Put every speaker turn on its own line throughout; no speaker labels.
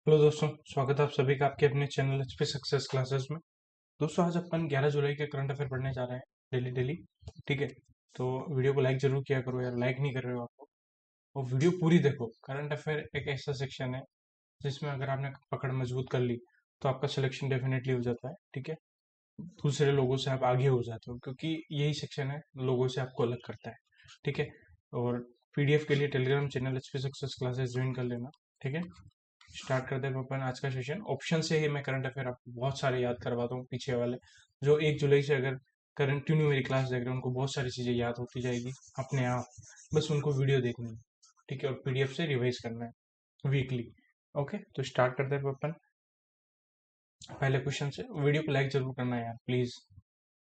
Hello दोस्तों, स्वागत है आप सभी का आपके अपने चैनल एचपी सक्सेस क्लासेस में। दोस्तों, आज अपन 11 जुलाई के करंट अफेयर पढ़ने जा रहे हैं डेली डेली। ठीक है, तो वीडियो को लाइक जरूर किया करो यार, लाइक नहीं कर रहे हो आप। और वीडियो पूरी देखो। करंट अफेयर एक ऐसा सेक्शन है जिसमें अगर आपने पकड़ मजबूत कर ली तो आपका सिलेक्शन डेफिनेटली हो जाता है। ठीक है, दूसरे लोगों से आप आगे हो जाते हो क्योंकि यही सेक्शन है लोगों से आपको अलग करता है। ठीक है, और पीडीएफ के लिए Telegram channel HP success classes join कर लेना। ठीक है, स्टार्ट करते हैं अपन आज का सेशन। ऑप्शन से ही मैं करंट अफेयर आपको बहुत सारे याद करवाता हूँ, पीछे वाले जो 1 जुलाई से अगर कंटिन्यू मेरी क्लास देख रहे हैं उनको बहुत सारी चीजें याद होती जाएगी अपने आप। बस उनको वीडियो देखनी है। ठीक है, और पीडीएफ से रिवाइज करना है वीकली। ओके, तो स्टार्ट करते हैं अपन पहले क्वेश्चन से। वीडियो को लाइक जरूर करना है यार, प्लीज।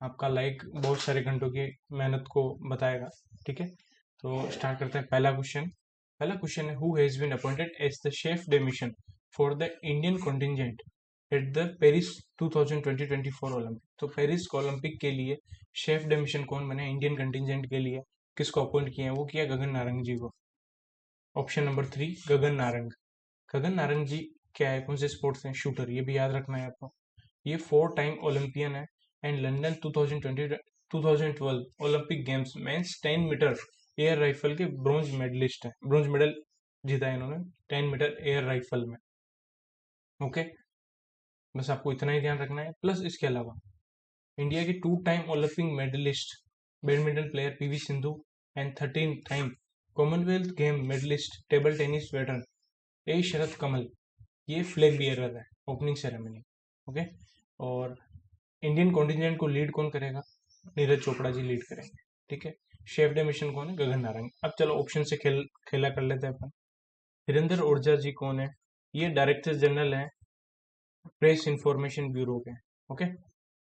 आपका लाइक बहुत सारे घंटों की मेहनत को बताएगा। ठीक है, तो स्टार्ट करते हैं पहला क्वेश्चन। पहला क्वेश्चन है, who has been appointed as the chef de mission for the Indian contingent at the Paris 2024 Olympic. तो पेरिस ओलंपिक के लिए शेफ de mission कौन बने इंडियन कंटिजेंट के लिए? किसको अपॉइंट किया है? वो किया गगन नारंग जी को। Option number 3, Gagan Narang. गगन नारंग जी क्या है, कौन से स्पोर्ट्स हैं? शूटर। ये भी याद रखना है आपको। ये 4 टाइम ओलंपियन है and London 2012 Olympic games men's 10 metre air rifle के ब्रॉन्ज मेडलिस्ट है। ब्रॉन्ज मेडल जीता है इन्होंने 10 मीटर एयर राइफल में। ओके, बस आपको इतना ही ध्यान रखना है। प्लस इसके अलावा इंडिया की 2 time Olympic medalist badminton player PV Sindhu and 13 time Commonwealth game medalist table tennis veteran A Sharath Kamal, ये फ्लैग बियरर है ओपनिंग सेरेमनी। ओके, और इंडियन कॉन्टिजेंट को लीड कौन करेगा? नीरज चोपड़ा जी लीड करेंगे। ठीक है, शेफ डे मिशन कौन है? गगन नारंग। अब चलो ऑप्शन से खेला कर लेते हैं अपन। वीरेंद्र ओरजा जी कौन है? ये डायरेक्टर जनरल है प्रेस इंफॉर्मेशन ब्यूरो के। ओके,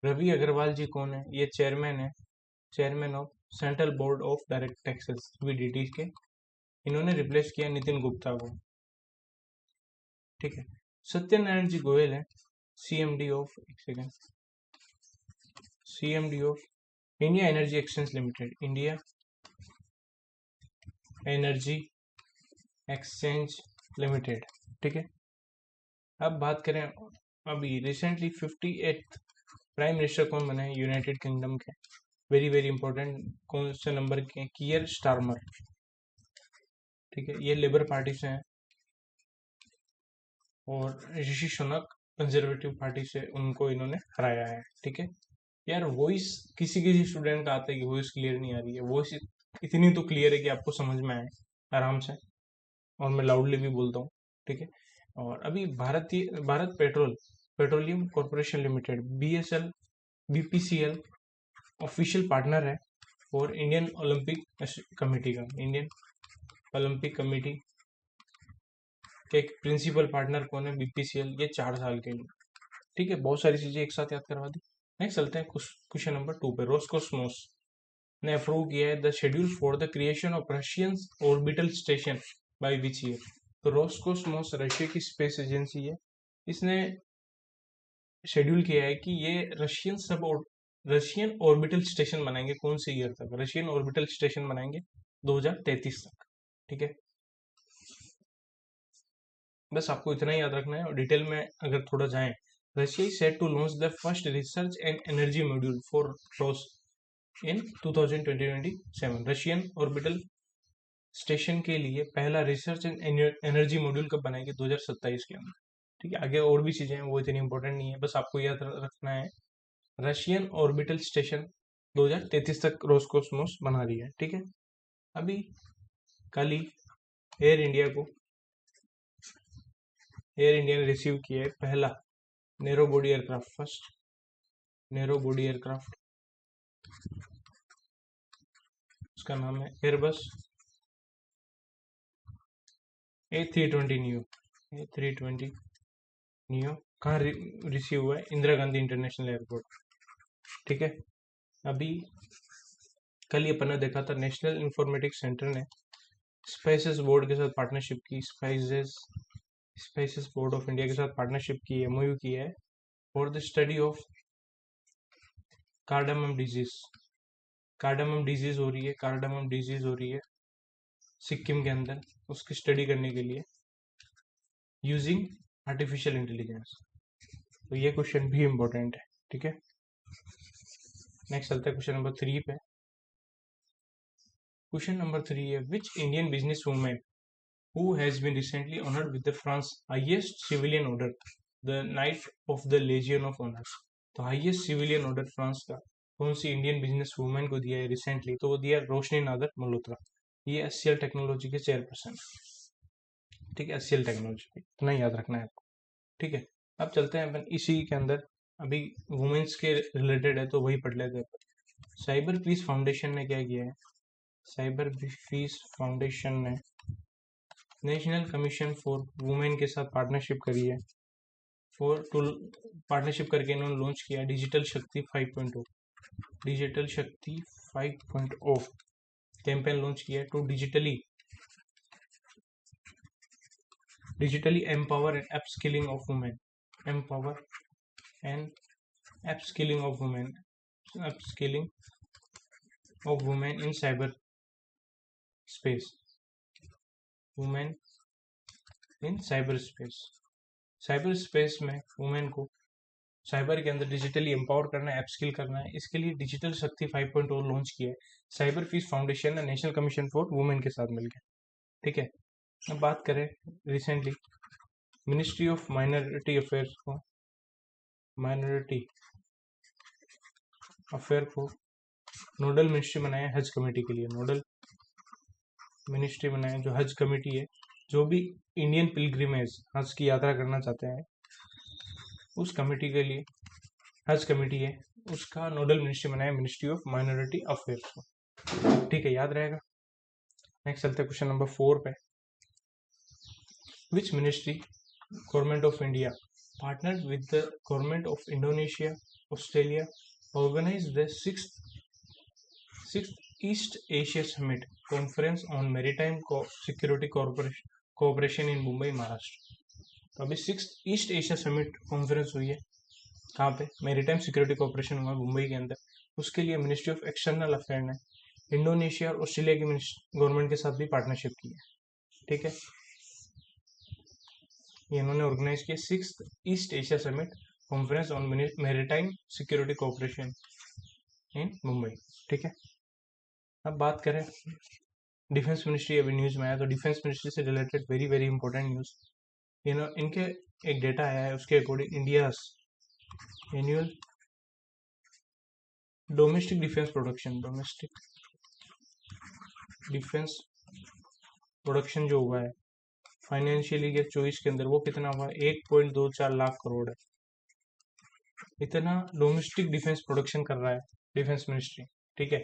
रवि अग्रवाल जी कौन है? ये चेयरमैन है, chairman of central board of direct taxes VDT के। इन्होंने रिप्लेस किया नितिन गुप्ता को। ठीक है, सत्यनारायण जी गोयल है सीएमडी ऑफ, एक second, CMD of India energy exchange limited, India energy exchange limited. ठीक है, अब बात करें अभी रिसेंटली 58th प्राइम मिनिस्टर कौन बने हैं यूनाइटेड किंगडम के? Very very important. कौन से नंबर के? कियर स्टारमर। ठीक है, ये लेबर पार्टी से हैं और ऋषि सुनक कंजर्वेटिव पार्टी से उनको इन्होंने हराया है। ठीक है यार, वॉइस किसी किसी स्टूडेंट का आता है कि वॉइस क्लियर नहीं आ रही है। वॉइस इतनी तो क्लियर है कि आपको समझ में आए आराम से, और मैं लाउडली भी बोलता हूँ। ठीक है, और अभी Bharat petroleum corporation limited BSL BPCL official partner है और इंडियन ओलंपिक कमेटी का। इंडियन ओलंपिक कमेटी के एक प्रिंसिपल पार्टनर कौन है? बीपीसीएल, ये 4 साल के लिए। ठीक है, बहुत सारी चीजें एक साथ याद करवा दी। नेक्स्ट चलते हैं क्वेश्चन नंबर 2 पे। रोस्कोसमोस ने अप्रूव किया है the schedule for the creation of Russian orbital station by which year? तो रोस्कोसमोस रशिया की स्पेस एजेंसी है, इसने शेड्यूल किया है कि ये रशियन ऑर्बिटल स्टेशन बनाएंगे। कौन से ईयर तक रशियन ऑर्बिटल स्टेशन बनाएंगे? 2033 तक। ठीक है, बस आपको इतना ही याद रखना है। और डिटेल में अगर थोड़ा जाएं, Russia is set to launch the first research and energy module for ROS in 2027। Russian orbital station के लिए पहला रिसर्च एंड एनर्जी मॉड्यूल कब बनाएंगे? 2027 के अंदर। ठीक है, आगे और भी चीजें हैं वो इतनी इंपॉर्टेंट नहीं है, बस आपको याद रखना है रशियन ऑर्बिटल स्टेशन 2033 तक रोस्कोसमोस बना रही है। ठीक है, अभी कल ही एयर इंडिया ने रिसीव किया है पहला narrow body aircraft, first narrow body aircraft. उसका नाम है एयरबस A320 नियो। कहाँ रिसीव हुआ है? Indira Gandhi international airport. ठीक है, अभी कल ही अपन ने देखा था नेशनल इंफॉर्मेटिक्स सेंटर ने स्पेसेस बोर्ड के साथ पार्टनरशिप की। स्पेसेस बोर्ड ऑफ इंडिया के साथ पार्टनरशिप की, एमओयू की है for the study of cardamom disease. Cardamom disease हो रही है सिक्किम के अंदर, उसकी स्टडी करने के लिए यूजिंग आर्टिफिशियल इंटेलिजेंस। तो ये क्वेश्चन भी इम्पोर्टेंट है, ठीक है। नेक्स्ट चलते हैं क्वेश्चन नंबर 3 पे। क्वेश्चन नंबर 3 है, which Indian business women who has been recently honored with the France highest civilian order, the Knight of the Legion of Honor। तो हाईएस्ट सिविलियन ऑर्डर फ्रांस का कौन सी Indian business women को दिया है recently? तो वो दिया रोशनी नादर मल्होत्रा। ये एचसीएल टेक्नोलॉजी के चेयरपर्सन, ठीक है। एचसीएल टेक्नोलॉजी इतना याद रखना है आपको, ठीक है। अब चलते हैं अपन इसी के अंदर, अभी वुमेन्स के रिलेटेड है तो वही पढ़ लेते हैं। साइबर पीस फाउंडेशन ने क्या किया है? साइबर पीस फाउंडेशन ने नेशनल कमीशन फॉर वुमेन के साथ पार्टनरशिप करी है। पार्टनरशिप करके इन्होंने लॉन्च किया digital Shakti 5.0। Digital Shakti 5.0 campaign launch किया to digitally empower and upskilling of women. Empower and upskilling of women, upskilling of women in cyber space. Women in cyber space. Cyber space में women को cyber के अंदर digitally empower करना है, upskill करना है। इसके लिए डिजिटल शक्ति 5.0 लॉन्च किया है साइबर पीस फाउंडेशन ने नेशनल कमीशन फॉर वुमेन के साथ मिलकर, ठीक है। अब बात करें recently ministry of minority affairs को, माइनॉरिटी अफेयर को नोडल मिनिस्ट्री बनाया हज कमेटी के लिए। नोडल मिनिस्ट्री बनाया जो हज कमेटी है, जो भी इंडियन पिलग्रिमेज हज की यात्रा करना चाहते हैं उस कमेटी के लिए, हज कमेटी है उसका नोडल मिनिस्ट्री बनाया मिनिस्ट्री ऑफ माइनॉरिटी अफेयर्स को, ठीक है, याद रहेगा। नेक्स्ट चलते हैं क्वेश्चन नंबर 4 पे। Which ministry government of India partner with the government of Indonesia Australia organise the sixth East Asia summit conference on maritime security cooperation in Mumbai Maharashtra. तो अभी sixth East Asia summit conference हुई है, कहाँ पे? Maritime security cooperation हुआ मुंबई के अंदर। उसके लिए मिनिस्ट्री ऑफ एक्सटर्नल अफेयर ने इंडोनेशिया और ऑस्ट्रेलिया की गवर्नमेंट के साथ भी पार्टनरशिप की है, ठीक है। ये इन्होंने ऑर्गेनाइज किया sixth East Asia summit conference on maritime security cooperation in Mumbai, ठीक है। अब बात करें डिफेंस मिनिस्ट्री, अभी न्यूज में आया तो डिफेंस मिनिस्ट्री से related very very important news. इनके एक डेटा आया है, उसके according India annual domestic defence production, domestic defence production जो हुआ है फाइनेंशियल ईयर 24 के अंदर, वो कितना हुआ? 1.24 लाख करोड़ है। इतना डोमेस्टिक डिफेंस प्रोडक्शन कर रहा है डिफेंस मिनिस्ट्री, ठीक है।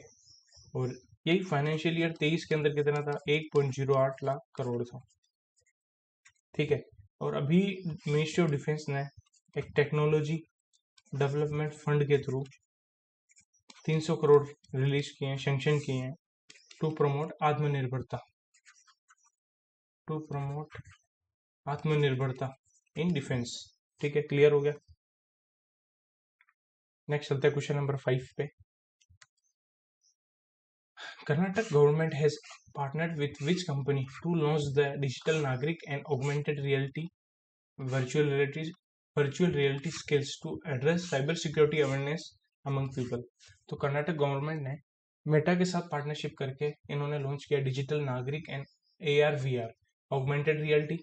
और यही फाइनेंशियल ईयर 23 के अंदर कितना था? 1.08 लाख करोड़ था, ठीक है। और अभी मिनिस्ट्री ऑफ डिफेंस ने एक टेक्नोलॉजी डेवलपमेंट फंड के थ्रू 300 करोड़ रिलीज किए हैं, सैंक्शन किए हैं टू प्रमोट आत्मनिर्भरता, टू प्रमोट आत्मनिर्भरता इन डिफेंस, ठीक है। क्लियर हो गया। नेक्स्ट चलते हैं क्वेश्चन नंबर 5 पे। Karnataka government has partnered with which company to launch the digital Nagrik and augmented reality virtual reality skills to address cyber security awareness among people। तो Karnataka government ने Meta के साथ पार्टनरशिप करके इन्होंने लॉन्च किया digital Nagarik and AR/VR augmented reality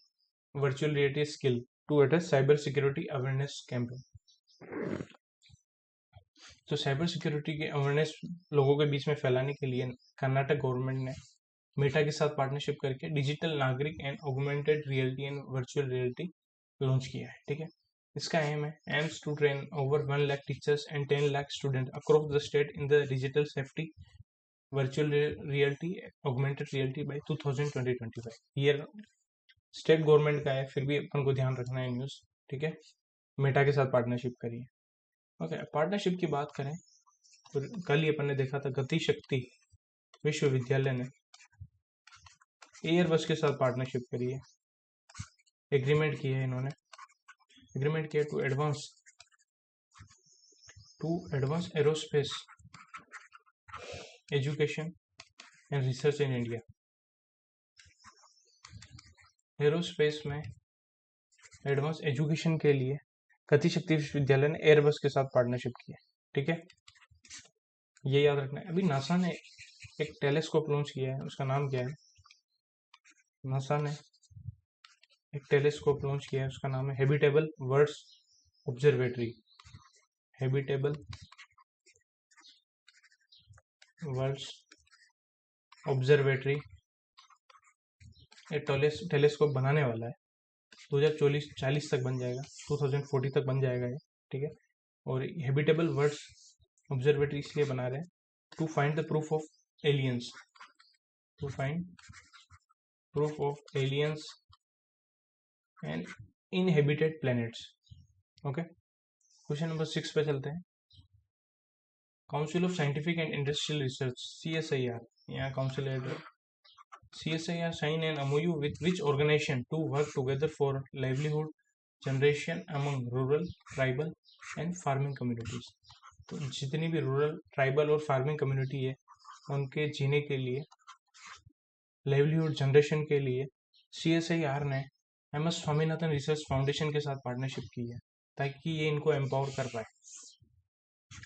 virtual reality skill to address cyber security awareness campaign. तो cyber security के awareness लोगों के बीच में फैलाने के लिए कर्नाटक गवर्नमेंट ने मेटा के साथ पार्टनरशिप करके digital Nagarik and augmented reality and virtual reality launch किया है, ठीक है। इसका एम है aims to train over 1 lakh teachers and 10 lakh student across the state in the digital safety virtual reality augmented reality by 2025। ये स्टेट गवर्नमेंट का है, फिर भी अपन को ध्यान रखना है न्यूज, ठीक है। मेटा के साथ पार्टनरशिप करी है। ओके, पार्टनरशिप की बात करें तो कल ही अपन ने देखा था गति शक्ति विश्वविद्यालय ने एयरबस के साथ पार्टनरशिप करी है, एग्रीमेंट किया है इन्होंने, एग्रीमेंट किया to advance aerospace education and research in India. Aerospace में एडवांस एजुकेशन के लिए गति शक्ति विश्वविद्यालय ने एयरबस के साथ पार्टनरशिप की है। ठीक है, ये याद रखना है। अभी नासा ने एक टेलीस्कोप लॉन्च किया है, उसका नाम क्या है? नासा ने एक टेलीस्कोप लॉन्च किया है, उसका नाम है habitable worlds observatory. Habitable worlds observatory ये टेलीस्कोप बनाने वाला है। 2040 तक बन जाएगा, 2040 तक बन जाएगा ये। ठीक है, और हैबिटेबल वर्ल्ड्स ऑब्जर्वेटरी इसलिए बना रहे हैं to find the proof of aliens, to find proof of aliens and inhabited planets. Okay, question number 6 पे चलते हैं। Council of scientific and industrial research CSIR, यहाँ काउंसिल है। CSIR sign an MOU with which organization to work together for livelihood generation among rural, tribal and farming communities। तो जितनी भी rural, tribal और farming community है उनके जीने के लिए, लाइवलीहुड जनरेशन के लिए CSIR ने MS स्वामीनाथन रिसर्च फाउंडेशन के साथ पार्टनरशिप की है ताकि ये इनको एम्पावर कर पाए।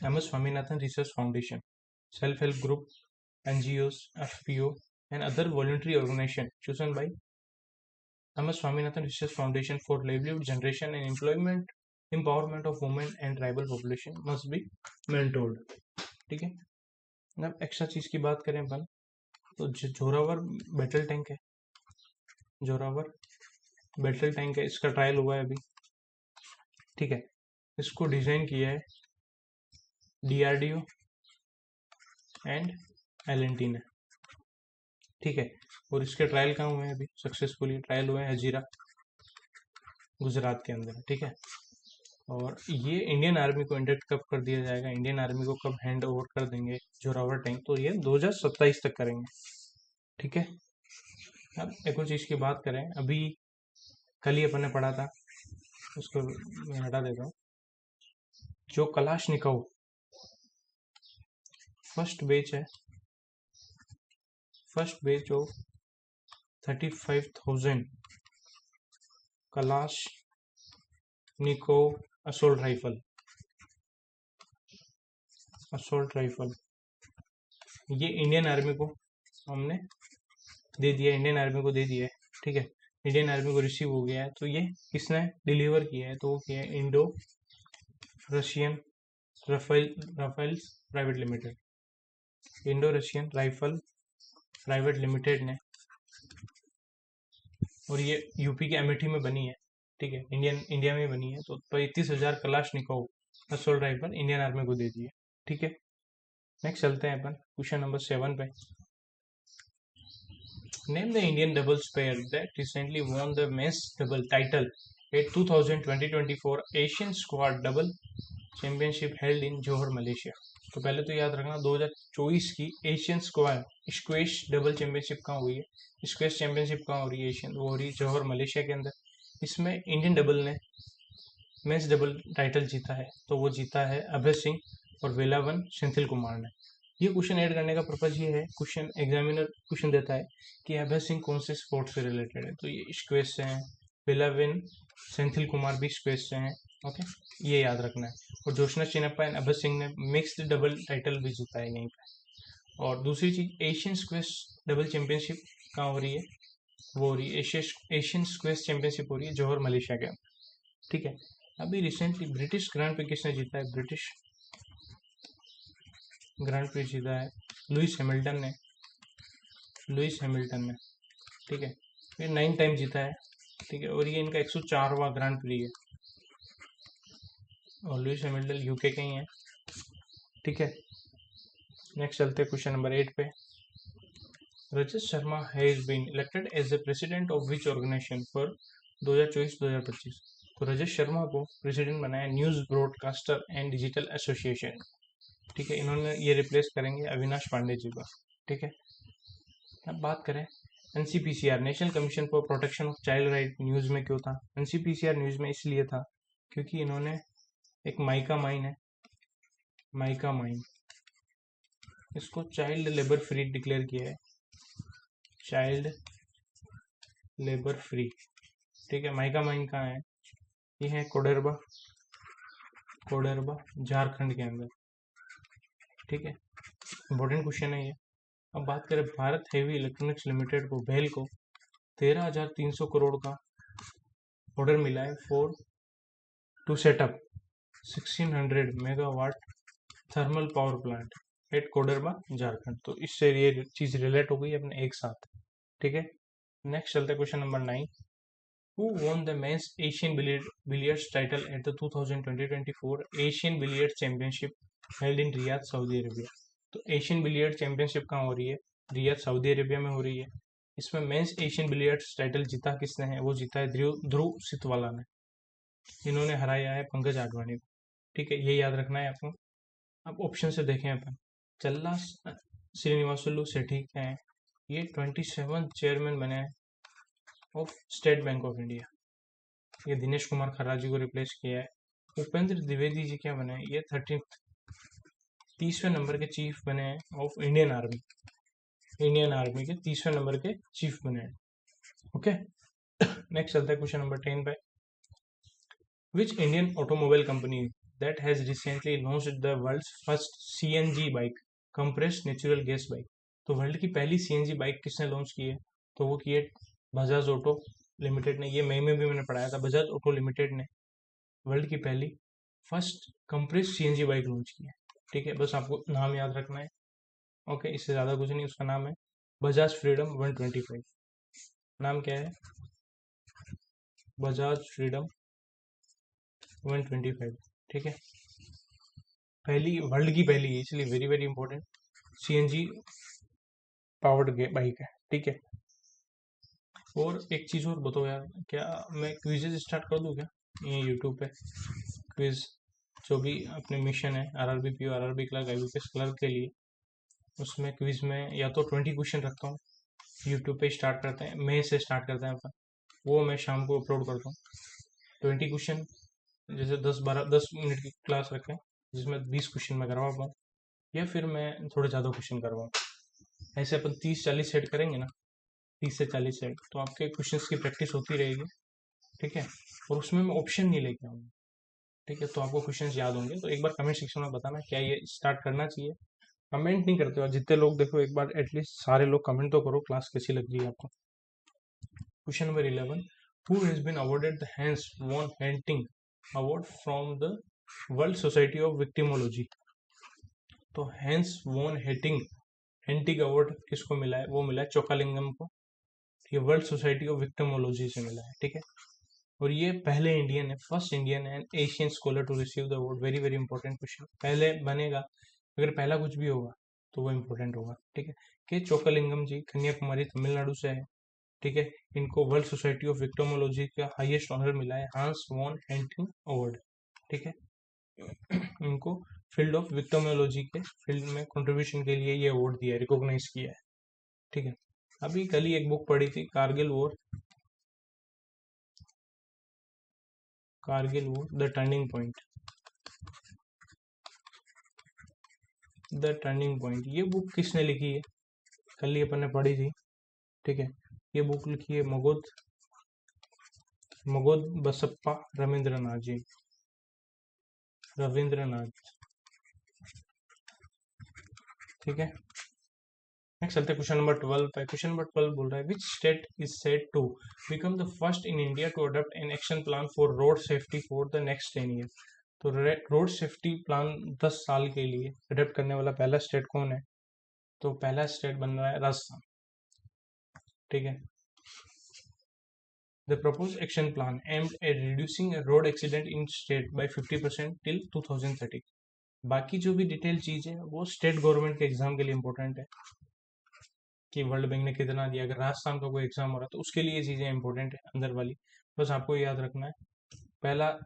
MS Swaminathan research foundation, self help group, NGOs, FPO and other voluntary organization chosen by MS Swaminathan Research Foundation for livelihood generation and employment empowerment of women and tribal population must be mentored। ठीक है, अब extra चीज की बात करें अपन तो Zorawar battle tank है, Zorawar battle tank है, इसका ट्रायल हुआ है अभी। ठीक है, इसको डिजाइन किया है DRDO एंड LNT ने। ठीक है, और इसके ट्रायल कहाँ हुए हैं? अभी सक्सेसफुली ट्रायल हुए हैं हजीरा, गुजरात के अंदर। ठीक है, और ये इंडियन आर्मी को इंडक्ट कब कर दिया जाएगा, इंडियन आर्मी को कब हैंड ओवर कर देंगे जोरावर टैंक, तो ये 2027 तक करेंगे। ठीक है, अब एक और चीज की बात करें, अभी कल ही अपन ने पढ़ा था, उसको मैं हटा देता हूँ। जो कलाशनिकोव फर्स्ट बैच है, first batch of 35,000 Kalashnikov assault rifle, assault rifle, ये इंडियन आर्मी को हमने दे दिया, इंडियन आर्मी को दे दिया है। ठीक है, इंडियन आर्मी को रिसीव हो गया है। तो ये किसने डिलीवर किया है? तो वो किया है Indo Russian rifles private limited, Indo Russian rifle private limited ने, और ये यूपी के अमेठी में बनी है। ठीक है, इंडिया में बनी है। तो 35,000 Kalashnikov assault rifle Indian army को दे दिए। ठीक है, नेक्स्ट चलते हैं अपन क्वेश्चन नंबर 7 पे। Name the Indian doubles pair that recently won the men's double title at 2024 Asian Squad Double Championship held in Johor, Malaysia। तो पहले तो याद रखना 2024 की एशियन स्क्वैश डबल चैंपियनशिप कहाँ हुई है, स्क्वैश चैंपियनशिप कहाँ हो रही है एशियन, वो हो रही है जौहर मलेशिया के अंदर। इसमें इंडियन डबल ने मेंस डबल टाइटल जीता है, तो वो जीता है अभय सिंह और वेलावन सेंथिल कुमार ने। ये क्वेश्चन ऐड करने का पर्पज ये है, क्वेश्चन एग्जामिनर क्वेश्चन देता है कि अभय सिंह कौन से स्पोर्ट से रिलेटेड है, तो ये स्क्वैश से हैं, वेलावन सेंथिल कुमार भी स्क्वैश से हैं। ओके, ये याद रखना है। और जोशना चिनप्पा एंड अभय सिंह ने मिक्स्ड डबल टाइटल भी जीता है यहीं पे। और दूसरी चीज, एशियन स्क्वैश डबल चैंपियनशिप कहाँ हो रही है, वो हो रही है एशियन स्क्वैश चैंपियनशिप हो रही है जौहर मलेशिया के अंदर। ठीक है, अभी रिसेंटली ब्रिटिश ग्रांड प्री किसने जीता है, ब्रिटिश ग्रांड प्री जीता है लुइस हैमिल्टन ने, लुइस हैमिल्टन ने। ठीक है, ये 9 टाइम जीता है। ठीक है, और ये इनका 104वां ग्रांड प्री है, और लुइस हैमिल्टन यूके के ही हैं। ठीक है, नेक्स्ट चलते हैं क्वेश्चन नंबर 8 पे। Rajat Sharma has been elected as the president of which organisation for 2024-2025। तो रजत शर्मा को प्रेसिडेंट बनाया news broadcaster and digital association. ठीक है, इन्होंने ये रिप्लेस करेंगे अविनाश पांडे जी का। ठीक है, अब बात करें NCPCR national commission for protection of child right news में क्यों था? NCPCR न्यूज में इसलिए था क्योंकि इन्होंने एक माइका माइन है, माइका माइन, इसको चाइल्ड लेबर फ्री डिक्लेयर किया है, चाइल्ड लेबर फ्री। ठीक है, माइका माइन कहाँ है, ये है कोडरबा, कोडरबा झारखंड के अंदर, ठीक है। इंपॉर्टेंट क्वेश्चन है ये। अब बात करें भारत हेवी इलेक्ट्रॉनिक्स लिमिटेड को, भेल को 13,300 करोड़ का ऑर्डर मिला है for to setup 1600 megawatt thermal power plant at Koderma Jharkhand. तो इससे ये चीज रिलेट हो गई अपने एक साथ, ठीक है। नेक्स्ट चलते हैं question number 9। Who won the men's Asian billiards title at the 2024 Asian Billiards Championship held in Riyadh, Saudi Arabia? तो एशियन बिलियर्ड चैंपियनशिप कहाँ हो रही है? रियाद, सऊदी अरेबिया में हो रही है। इसमें मेंस एशियन बिलियर्ड्स टाइटल जीता किसने है? वो जीता है ध्रुव सितवाला ने। इन्होंने हराया है पंकज आडवाणी को, ठीक है, ये याद रखना है आपको। अब ऑप्शन से देखें अपन, चल्ला श्रीनिवासुलु सेठी हैं, ये 27 चेयरमैन बने हैं of state bank of India, ये दिनेश कुमार खन्ना जी को रिप्लेस किया है। उपेंद्र द्विवेदी जी क्या बने? ये 30वें नंबर के चीफ बने हैं of Indian army, Indian army के 30वें नंबर के चीफ बने हैं, ओके। नेक्स्ट चलता है क्वेश्चन नंबर 10 पे। Which Indian automobile company that has recently launched the world's first CNG bike compressed natural gas bike? तो वर्ल्ड की पहली सीएनजी बाइक किसने लॉन्च की है? तो वो की है बजाज ऑटो लिमिटेड ने। ये मई में भी मैंने पढ़ाया था, बजाज ऑटो लिमिटेड ने वर्ल्ड की पहली first compressed CNG bike launch की है, ठीक है। बस आपको नाम याद रखना है, ओके, इससे ज़्यादा कुछ नहीं। उसका नाम है बजाज फ्रीडम 125। नाम क्या है? बजाज फ्रीडम 125, ठीक है। पहली, वर्ल्ड की पहली है, इसलिए very very important CNG powered bike है, ठीक है। और एक चीज़ और बताओ यार, क्या मैं क्विजेज स्टार्ट कर दूँ क्या ये यूट्यूब पे? क्विज जो भी अपने मिशन है RRB PO, RRB clerk, IBPS clerk के लिए, उसमें क्विज में या तो 20 क्वेश्चन रखता हूँ, यूट्यूब पे स्टार्ट करते हैं, मई से स्टार्ट करते हैं अपन, वो मैं शाम को अपलोड करता हूँ। 20 क्वेश्चन, जैसे 10 मिनट की क्लास रखें जिसमें 20 क्वेश्चन मैं करवा पाऊँ, या फिर मैं थोड़े ज़्यादा क्वेश्चन करवाऊँ। ऐसे अपन 30-40 सेट करेंगे ना, 30 से 40 सेट, तो आपके क्वेश्चंस की प्रैक्टिस होती रहेगी, ठीक है। और उसमें मैं ऑप्शन नहीं लेके आऊँगा, ठीक है, तो आपको क्वेश्चंस याद होंगे। तो एक बार कमेंट सेक्शन में बताना क्या ये स्टार्ट करना चाहिए। कमेंट नहीं करते हो जितने लोग, देखो एक बार एटलीस्ट सारे लोग कमेंट तो करो, क्लास कैसी लग रही है आपको। Question number 11। Who has been awarded the Hans von Hentig award from the world society of victimology? तो हैंस वॉन हेंटिंग अवार्ड किसको मिला है? वो मिला है चोकालिंगम को, ये वर्ल्ड सोसाइटी ऑफ विक्टिमोलॉजी से मिला है, ठीक है। और ये पहले इंडियन है, first Indian and Asian scholar to receive the award. Very very important question, पहले बनेगा, अगर पहला कुछ भी होगा तो वो इंपॉर्टेंट होगा, ठीक है। के चोकालिंगम जी कन्याकुमारी तमिलनाडु से है, ठीक है। इनको वर्ल्ड सोसाइटी ऑफ विक्टिमोलॉजी का हाईएस्ट ऑनर मिला है, हांस वॉन हेंटिंग अवार्ड, ठीक है। इनको फील्ड ऑफ विक्टिमोलॉजी के फील्ड में कंट्रीब्यूशन के लिए ये अवार्ड दिया है, रिकॉग्नाइज किया है, ठीक है। अभी कल ही एक बुक पढ़ी थी, Kargil war, Kargil war the turning point, the turning point, ये बुक किसने लिखी है? कल ही अपन ने पढ़ी थी, ठीक है। ये बुक लिखी है मगोद बसप्पा रविंद्रनाथ जी, रविंद्रनाथ, ठीक है। नेक्स्ट चलते हैं क्वेश्चन नंबर 12 पे। क्वेश्चन नंबर 12 बोल रहा है which state is said to become the first in India to adopt an action plan for road safety for the next 10 year? तो रोड सेफ्टी प्लान 10 साल के लिए अडॉप्ट करने वाला पहला स्टेट कौन है? तो पहला स्टेट बन रहा है राजस्थान, ठीक है। The proposed action plan aimed at reducing road accident in state by 50% till 2030। बाकी जो भी डिटेल चीज है वो स्टेट गवर्नमेंट के एग्जाम के लिए इंपॉर्टेंट है, कि वर्ल्ड बैंक ने कितना दिया। अगर राजस्थान का कोई एग्जाम हो रहा है तो उसके लिए ये चीजें इंपॉर्टेंट है अंदर वाली, बस आपको याद रखना है। पहला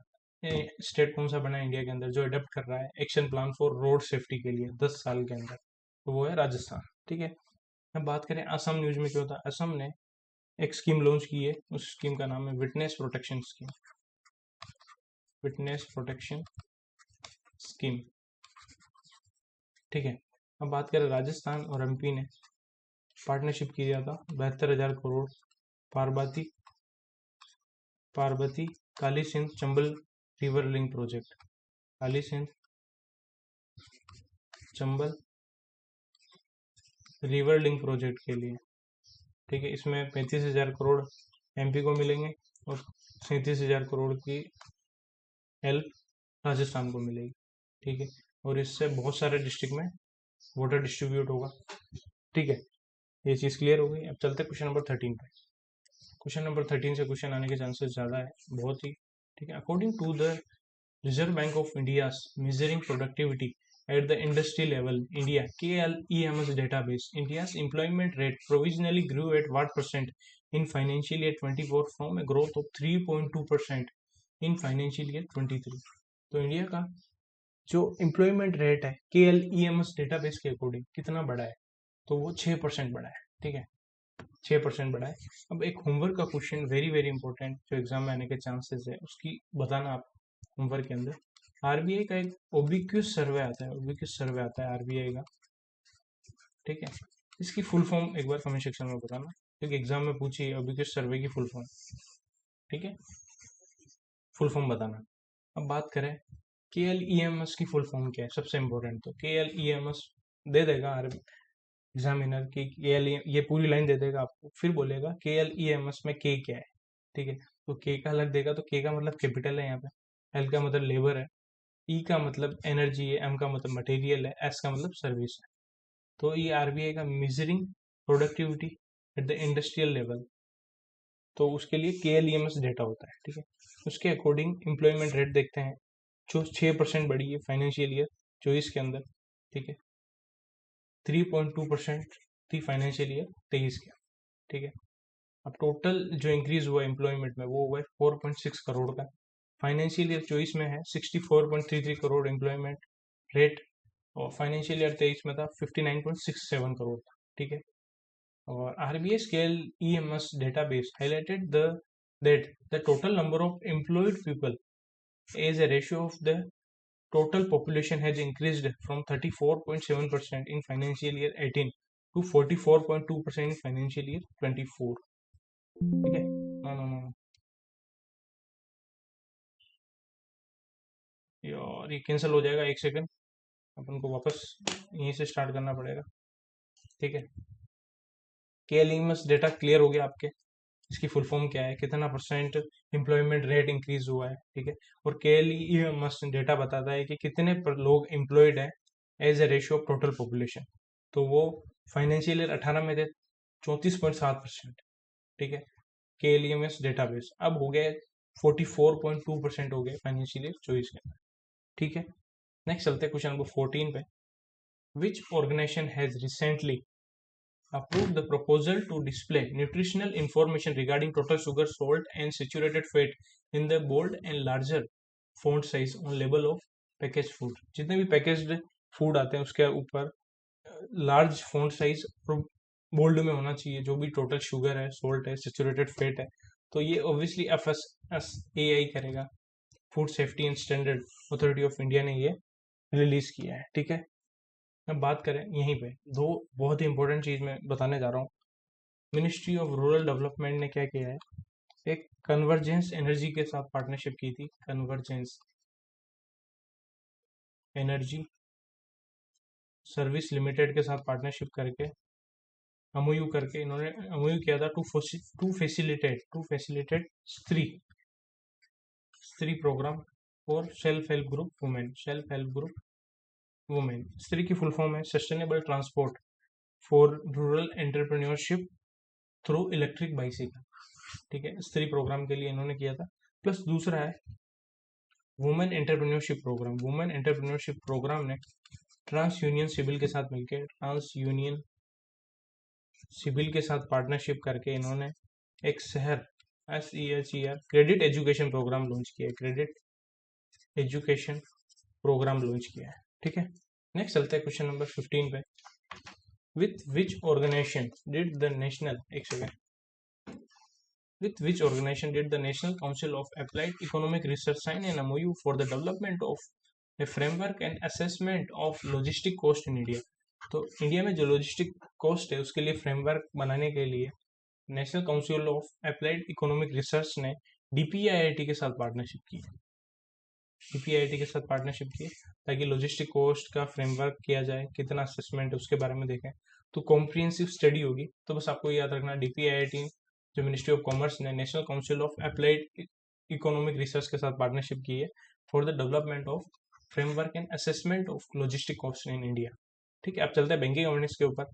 स्टेट कौन सा बना है इंडिया के अंदर जो अडेप्ट कर रहा है action plan for road safety के लिए 10 साल के अंदर, तो वो है राजस्थान, ठीक है। अब बात करें असम न्यूज में क्या होता है, असम ने एक स्कीम लॉन्च की है, उस स्कीम का नाम है witness protection scheme, witness protection scheme, ठीक है। अब बात करें राजस्थान और एमपी ने पार्टनरशिप किया था 72,000 crore Parvati Kali Sindh Chambal river link project, Kali Sindh Chambal river link project के लिए, ठीक है। इसमें 35,000 करोड़ एमपी को मिलेंगे और 37,000 करोड़ की हेल्प राजस्थान को मिलेगी, ठीक है। और इससे बहुत सारे डिस्ट्रिक्ट में वाटर डिस्ट्रीब्यूट होगा, ठीक है। ये चीज़ क्लियर हो गई। अब चलते क्वेश्चन नंबर 13 पे। क्वेश्चन नंबर 13 से क्वेश्चन आने के चांसेस ज़्यादा है, बहुत ही, ठीक है। According to the Reserve Bank of India's measuring productivity at the industry level, India KLEMS database, India's employment rate provisionally grew at what percent in financial year 24 from a growth of 3.2% in financial year 23। तो India का जो employment rate है KLEMS database के according कितना बढ़ा है, तो वो 6% बढ़ा है, ठीक है। 6% बढ़ा है। अब एक होमवर्क का क्वेश्चन वेरी वेरी इंपॉर्टेंट जो एग्जाम में आने के चांसेस है उसकी बताना आप होमवर्क के अंदर। आरबीआई का एक ओब्लिक्यूस सर्वे आता है, ओब्लिक्यूस सर्वे आता है आरबीआई का, ठीक है। इसकी फुल फॉर्म एक बार कमेंट सेक्शन में बताना, क्योंकि एग्जाम में पूछी है ओब्लिक्यूस सर्वे की फुल फॉर्म, ठीक है। फुल फॉर्म बताना। अब बात करें के एल ई एम एस की फुल फॉर्म क्या है, सबसे इंपॉर्टेंट तो के एल ई एम एस दे देगा एग्जामिनर की, के एल ये पूरी लाइन दे देगा आपको, फिर बोलेगा के एल ई एम एस में के क्या है, ठीक है। तो के का अलग देगा, तो के का मतलब कैपिटल है यहाँ पे, एल का मतलब लेबर है, ई का मतलब एनर्जी है, एम का मतलब मटेरियल है, एस का मतलब सर्विस है। तो ये आरबीआई का measuring productivity at the industrial level, तो उसके लिए K L E M S data होता है, ठीक है। उसके अकॉर्डिंग एम्प्लॉयमेंट रेट देखते हैं जो 6% बढ़ी है फाइनेंशियल ईयर 24 के अंदर, ठीक है। 3.2% थी फाइनेंशियल ईयर 23 के, ठीक है। अब टोटल जो इंक्रीज हुआ एम्प्लॉयमेंट में वो हुआ है 4.6 करोड़ का, फाइनेंशियल ईयर 24 में है 64.33 करोड़ एम्प्लॉयमेंट रेट, और फाइनेंशियल ईयर 23 में था 59.67 करोड़ था, ठीक है। और RBI scale EMS database highlighted the that the total number of employed people as a ratio of the total population has increased from 34.7% in financial year 18 to 44.2% in financial year 24, ठीक है। No no no यार, ये cancel हो जाएगा, एक second, अपन को वापस यहीं से स्टार्ट करना पड़ेगा, ठीक है। केएलईएमएस डेटा क्लियर हो गया आपके, इसकी फुल फॉर्म क्या है, कितना परसेंट एम्प्लॉयमेंट रेट इंक्रीज हुआ है, ठीक है। और केएलईएमएस डेटा बताता है कि कितने लोग एम्प्लॉयड हैं as a ratio of total population, तो वो फाइनेंशियल ईयर 18 में थे 34.7%, ठीक है। केएलईएमएस डेटाबेस अब हो गए 44.2% हो गए फाइनेंशियल ईयर 24 के अंदर, ठीक है। नेक्स्ट चलते हैं क्वेश्चन नंबर 14 पे। Which organisation has recently approved the proposal to display nutritional information regarding total sugar, salt and saturated fat in the bold and larger font size on label of packaged food। जितने भी packaged food आते हैं उसके ऊपर large font size bold में होना चाहिए, जो भी टोटल शुगर है, सोल्ट है, सेचुरेटेड फैट है। तो ये ऑब्वियसली एफएसएसएआई करेगा, food safety and standard authority of India ने ये रिलीज किया है, ठीक है। अब बात करें यहीं पे दो बहुत ही इंपॉर्टेंट चीज मैं बताने जा रहा हूँ। मिनिस्ट्री ऑफ रूरल डेवलपमेंट ने क्या किया है, एक कन्वर्जेंस एनर्जी के साथ पार्टनरशिप की थी, कन्वर्जेंस एनर्जी सर्विस लिमिटेड के साथ पार्टनरशिप करके एमओयू करके इन्होंने एमओयू किया था to facilitate STREE program for self help group women, self help group women. STREE की फुल फॉर्म है sustainable transport for rural entrepreneurship through electric bicycle, ठीक है। स्त्री प्रोग्राम के लिए इन्होंने किया था। प्लस दूसरा है women entrepreneurship program, women entrepreneurship program ने ट्रांस यूनियन सिविल के साथ मिलकर ट्रांस यूनियन सिविल के साथ पार्टनरशिप करके इन्होंने एक SEHER SEHER credit education program launch किया है, क्रेडिट एजुकेशन प्रोग्राम लॉन्च किया है, ठीक है। नेक्स्ट चलते हैं क्वेश्चन नंबर 15 पे। With which organization did the national एक second With which organization did the National Council of Applied Economic Research sign an MOU for the development of a framework and assessment of logistic cost in India? तो India में जो logistic cost है उसके लिए framework बनाने के लिए national council of applied economic research ने डीपीआईआईटी के साथ पार्टनरशिप की है, डीपीआईआईटी के साथ पार्टनरशिप की है, ताकि लॉजिस्टिक कॉस्ट का फ्रेमवर्क किया जाए, कितना असेसमेंट है उसके बारे में देखें। तो कॉम्प्रिहेंसिव स्टडी होगी। तो बस आपको याद रखना, डीपीआईआईटी जो मिनिस्ट्री ऑफ कॉमर्स ने national council of applied economic research के साथ पार्टनरशिप की है for the development of framework and assessment of logistic cost in India. ठीक है, अब चलते हैं बैंकिंग गवर्नेंस के ऊपर।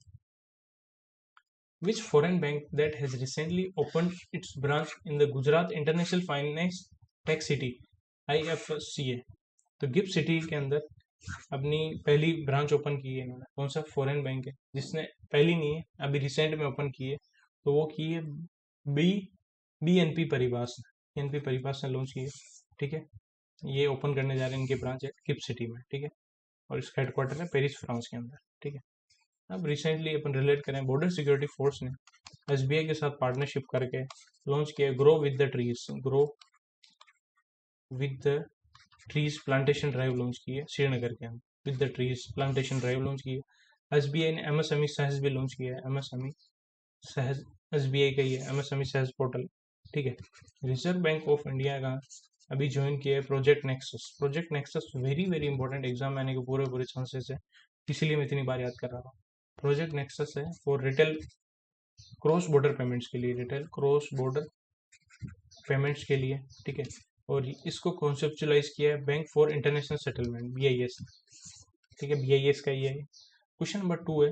Which foreign bank that has recently opened its branch in the Gujarat International Finance Tech City IFCA? तो gift city के अंदर अपनी पहली ब्रांच ओपन की है इन्होंने। कौन सा फॉरेन बैंक है जिसने, पहली नहीं है अभी रिसेंट में ओपन की है, तो वो की है बी बीएनपी परिवास ने, बीएनपी परिवास ने लॉन्च की है। ठीक है, ये ओपन करने जा रहे हैं, इनकी ब्रांच है गिफ्ट सिटी में। ठीक है, और इसका हेडक्वार्टर है पेरिस फ्रांस के अंदर। ठीक है, अब रिसेंटली अपन रिलेट करें, बॉर्डर सिक्योरिटी फोर्स ने एसबीआई के साथ पार्टनरशिप करके लॉन्च किया grow with the trees, grow with the trees plantation drive launch की है श्रीनगर के अंदर। With the trees plantation drive launch की है। एसबीआई ने एमएसएमई सहज भी लॉन्च किया है, एमएसएमई सहज एसबीआई का ही है, एमएसएमई सहज पोर्टल। ठीक है, रिजर्व बैंक ऑफ इंडिया का अभी ज्वाइन किया है project nexus. Project nexus very very important, exam आने के पूरे पूरे चांसेस है, इसीलिए मैं इतनी बार याद कर रहा हूँ। प्रोजेक्ट नेक्सस है for retail cross border payments के लिए, रिटेल क्रॉस बॉर्डर पेमेंट्स के लिए। ठीक है, और इसको कॉन्सेप्चुलाइज किया है bank for international settlement, BIS. ठीक है, बीआईएस का ये है। क्वेश्चन नंबर 2 है,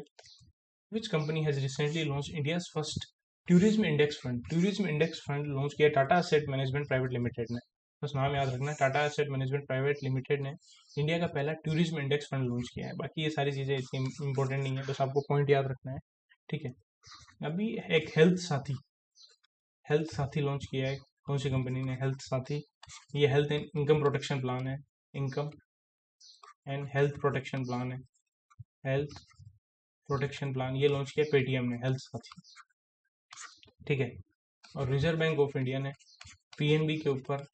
which company has recently launch India's first tourism index fund? Tourism index fund launch किया Tata asset management private limited ने। बस नाम याद रखना है, Tata asset management private limited ने इंडिया का पहला टूरिज्म इंडेक्स फंड लॉन्च किया है। बाकी ये सारी चीजें इतनी इंपॉर्टेंट नहीं है, बस आपको पॉइंट याद रखना है। ठीक है, अभी एक हेल्थ साथी लॉन्च किया है। कौन सी कंपनी ने? हेल्थ साथी। ये health and income protection plan है, income and health protection plan है, हेल्थ प्रोटेक्शन प्लान ये लॉन्च किया पेटीएम ने, हेल्थ साथी। ठीक है, और रिजर्व बैंक ऑफ इंडिया ने पीएनबी के ऊपर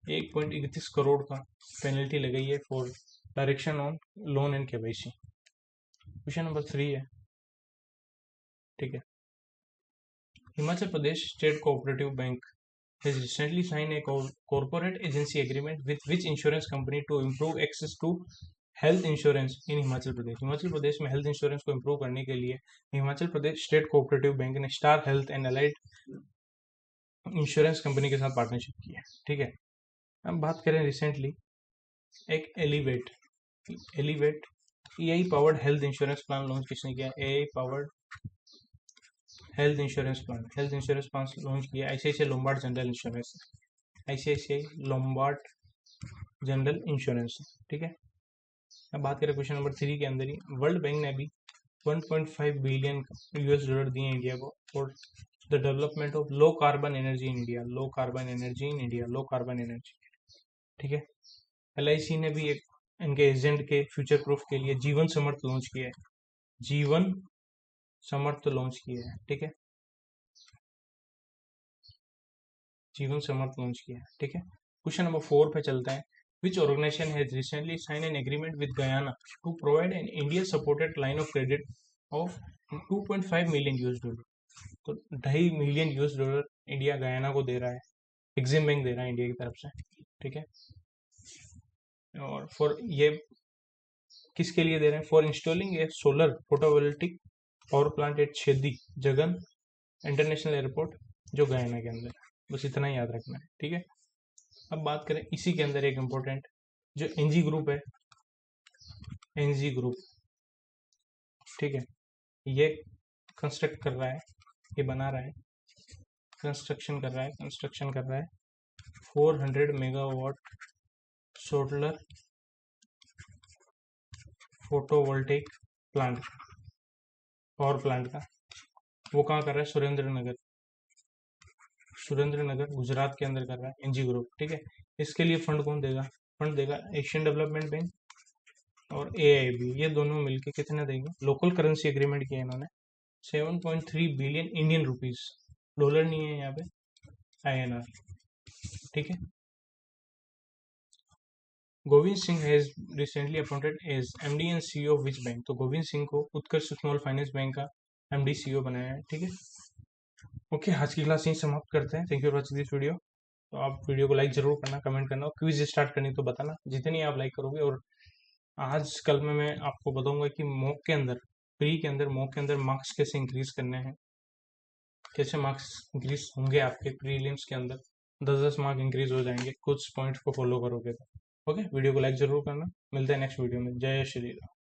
1.31 करोड़ का पेनल्टी लगाई है for direction on loan and KYC. Question number 3 है। ठीक है, Himachal Pradesh state cooperative bank has recently signed a corporate agency agreement with which insurance company to improve access to health insurance in Himachal Pradesh. Himachal Pradesh में health insurance को improve करने के लिए Himachal Pradesh state cooperative bank ने star health and allied insurance company के साथ partnership की है। ठीक है, अब बात करें रिसेंटली एक elevate AI powered health insurance plan launch किसने किया? AI powered health insurance plan launch किया ICICI Lombard general insurance, ICICI Lombard general insurance. ठीक है, अब बात करें क्वेश्चन नंबर 3 के अंदर ही, वर्ल्ड बैंक ने अभी 1.5 बिलियन यूएस डॉलर दिए इंडिया को for the development of low carbon energy in India, low carbon energy in India, low carbon energy. ठीक है, एलआईसी ने भी एक इनके एजेंट के फ्यूचर प्रूफ के लिए जीवन समर्थ लॉन्च किया है, जीवन समर्थ लॉन्च किया है। ठीक है, जीवन समर्थ लॉन्च किया है। ठीक है, क्वेश्चन नंबर 4 पे चलते हैं। Which organization has recently signed an agreement with Guyana to provide an India-supported line of credit of 2.5 million US dollar? तो $2.5 million US dollar India Guyana को दे रहा है, एक्सिम बैंक दे रहा है इंडिया की तरफ से। ठीक है, और फॉर ये किसके लिए दे रहे हैं? For installing A solar photovoltaic power plant eight Chhedi Jagan international airport, जो गयाना के अंदर है। बस इतना ही याद रखना है। ठीक है, अब बात करें इसी के अंदर एक इम्पोर्टेंट, जो एनजी ग्रुप है, एनजी ग्रुप। ठीक है, ये कंस्ट्रक्ट कर रहा है, ये बना रहा है, कंस्ट्रक्शन कर रहा है 400 megawatt solar photovoltaic plant, power plant का। वो कहाँ कर रहा है? सुरेंद्र नगर गुजरात के अंदर कर रहा है एनजी ग्रुप। ठीक है, इसके लिए फंड कौन देगा? फंड देगा एशियन डेवलपमेंट बैंक और एआईबी, ये दोनों मिलके कितना देंगे? लोकल करेंसी एग्रीमेंट किया इन्होंने 7.3 बिलियन इंडियन रुपीस, डॉलर नहीं है यहाँ पे, आईएनआर। ठीक है, Govind Singh has recently appointed as MD and CEO of which bank? तो गोविंद सिंह को उत्कर्ष स्मॉल फाइनेंस बैंक का एमडी सीईओ बनाया है। ठीक है, ओके, आज की क्लास यहीं समाप्त करते हैं। Thank you for watching this video. तो आप वीडियो को लाइक जरूर करना, कमेंट करना, और क्विज स्टार्ट करनी तो बताना, जितनी आप लाइक करोगे। और आज कल में मैं आपको बताऊंगा कि मॉक के अंदर, प्री के अंदर, मॉक के अंदर मार्क्स कैसे इंक्रीज करने हैं, कैसे मार्क्स इंक्रीज होंगे आपके प्रीलिम्स के अंदर। 10-10 मार्क इंक्रीज हो जाएंगे कुछ पॉइंट्स को फॉलो करोगे तो। ओके, वीडियो को लाइक जरूर करना। मिलते हैं नेक्स्ट वीडियो में। जय श्री राम।